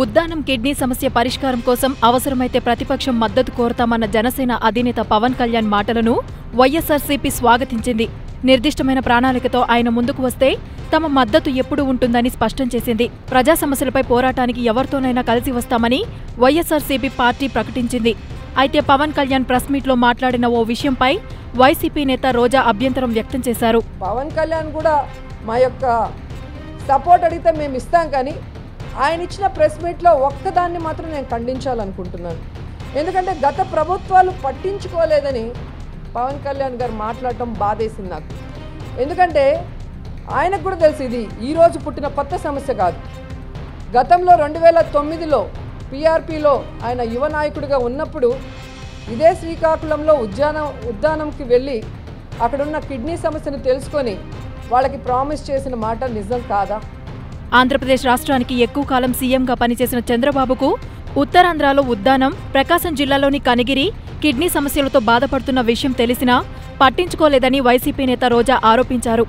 Uddanam kidney సమస్య పరిష్కారం కోసం అవసరమైతే ప్రతిపక్షం మద్దతు కోరతామన్న జనసేన అధినేత పవన్ కళ్యాణ్ మాటలను వైఎస్ఆర్సీపీ స్వాగతించింది. నిర్దిష్టమైన ప్రణాళికతో ఆయన ముందుకు వస్తే తమ మద్దతు ఎప్పుడూ ఉంటుందని స్పష్టం చేసింది. ప్రజా సమస్యలపై పోరాటానికి ఎవరితోనైనా కలిసి వస్తామని వైఎస్ఆర్సీపీ పార్టీ ప్రకటించింది. అయితే పవన్ కళ్యాణ్ ప్రెస్ మీట్లో మాట్లాడిన ఓ విషయంపై వైసీపీ నేత రోజా అభ్యంతరం వ్యక్తం చేశారు. పవన్ కళ్యాణ్ కూడా మా యొక్క సపోర్ట్ అడిగితే మేము ఇస్తాం, కానీ ఆయన ఇచ్చిన ప్రెస్ మీట్లో ఒక్కదాన్ని మాత్రం నేను ఖండించాలనుకుంటున్నాను. ఎందుకంటే గత ప్రభుత్వాలు పట్టించుకోలేదని పవన్ కళ్యాణ్ గారు మాట్లాడటం బాధేసింది నాకు. ఎందుకంటే ఆయనకు కూడా తెలుసు ఇది ఈరోజు పుట్టిన కొత్త సమస్య కాదు. గతంలో 2009లో పీఆర్పీలో ఆయన యువ నాయకుడిగా ఉన్నప్పుడు ఇదే శ్రీకాకుళంలో ఉద్దానంకి వెళ్ళి అక్కడున్న కిడ్నీ సమస్యను తెలుసుకొని వాళ్ళకి ప్రామిస్ చేసిన మాట నిజం కాదా? ఆంధ్రప్రదేశ్ రాష్ట్రానికి ఎక్కువ కాలం సీఎంగా పనిచేసిన చంద్రబాబుకు ఉత్తరాంధ్రలో ఉద్దానం, ప్రకాశం జిల్లాలోని కనిగిరి కిడ్నీ సమస్యలతో బాధపడుతున్న విషయం తెలిసినా పట్టించుకోలేదని వైసీపీ నేత రోజా ఆరోపించారు.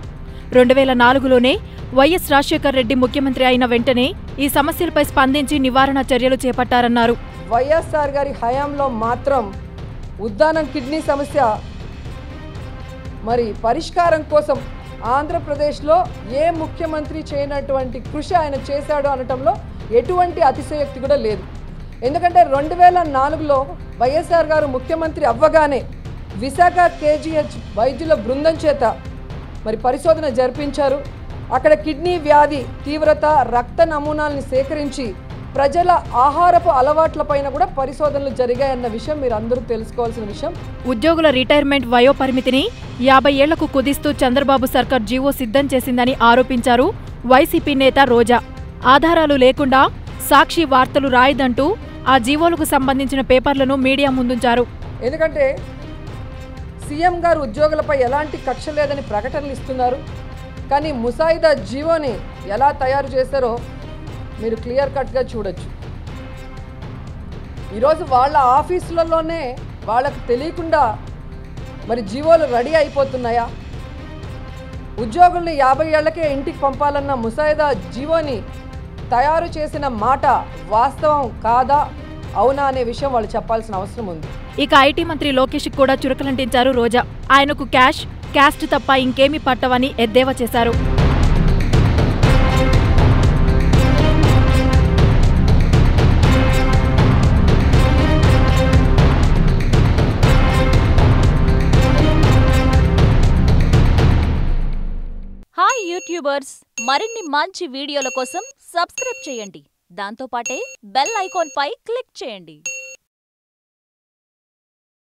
2004లోనే వైఎస్ రాజశేఖర్ రెడ్డి ముఖ్యమంత్రి అయిన వెంటనే ఈ సమస్యలపై స్పందించి నివారణ చర్యలు చేపట్టారన్నారు. వైఎస్ఆర్ గారి హయాంలో మాత్రం ఉద్దానం కిడ్నీ సమస్య మరి పరిష్కారం కోసం ఆంధ్రప్రదేశ్లో ఏ ముఖ్యమంత్రి చేయనటువంటి కృషి ఆయన చేశాడు అనటంలో ఎటువంటి అతిశయోక్తి కూడా లేదు. ఎందుకంటే 2004లో వైఎస్ఆర్ గారు ముఖ్యమంత్రి అవ్వగానే విశాఖ కేజీహెచ్ వైద్యుల బృందం చేత మరి పరిశోధన జరిపించారు. అక్కడ కిడ్నీ వ్యాధి తీవ్రత, రక్త నమూనాల్ని సేకరించి ప్రజల ఆహారపు అలవాట్లపైన కూడా పరిశోధనలు జరిగాయన్న విషయం మీరు అందరూ తెలుసుకోవాల్సిన విషయం. ఉద్యోగుల రిటైర్మెంట్ వయోపరిమితిని 50 ఏళ్లకు కుదిస్తూ చంద్రబాబు సర్కార్ జీవో సిద్ధం చేసిందని ఆరోపించారు వైసీపీ నేత రోజా. ఆధారాలు లేకుండా సాక్షి వార్తలు రాయదంటూ ఆ జీవోలకు సంబంధించిన పేపర్లను మీడియా ముందుంచారు. ఎందుకంటే సీఎం గారు ఉద్యోగులపై ఎలాంటి కక్ష లేదని ప్రకటనలు ఇస్తున్నారు, కానీ ముసాయిదా జీవోని ఎలా తయారు చేశారో మీరు క్లియర్ కట్గా చూడొచ్చు. ఈరోజు వాళ్ళ ఆఫీసులలోనే వాళ్ళకు తెలియకుండా మరి జీవోలు రెడీ అయిపోతున్నాయా? ఉద్యోగుల్ని 50 ఏళ్లకే ఇంటికి పంపాలన్న ముసాయిదా జీవోని తయారు చేసిన మాట వాస్తవం కాదా అవునా అనే విషయం వాళ్ళు చెప్పాల్సిన అవసరం ఉంది. ఇక ఐటీ మంత్రి లోకేష్ కూడా చురకలంటించారు రోజా. ఆయనకు క్యాస్ట్ తప్ప ఇంకేమీ పట్టవని ఎద్దేవా చేశారు. హాయ్ యూట్యూబర్స్, మరిన్ని మంచి వీడియోల కోసం సబ్స్క్రైబ్ చేయండి. దాంతోపాటే బెల్ ఐకాన్ పై క్లిక్ చేయండి.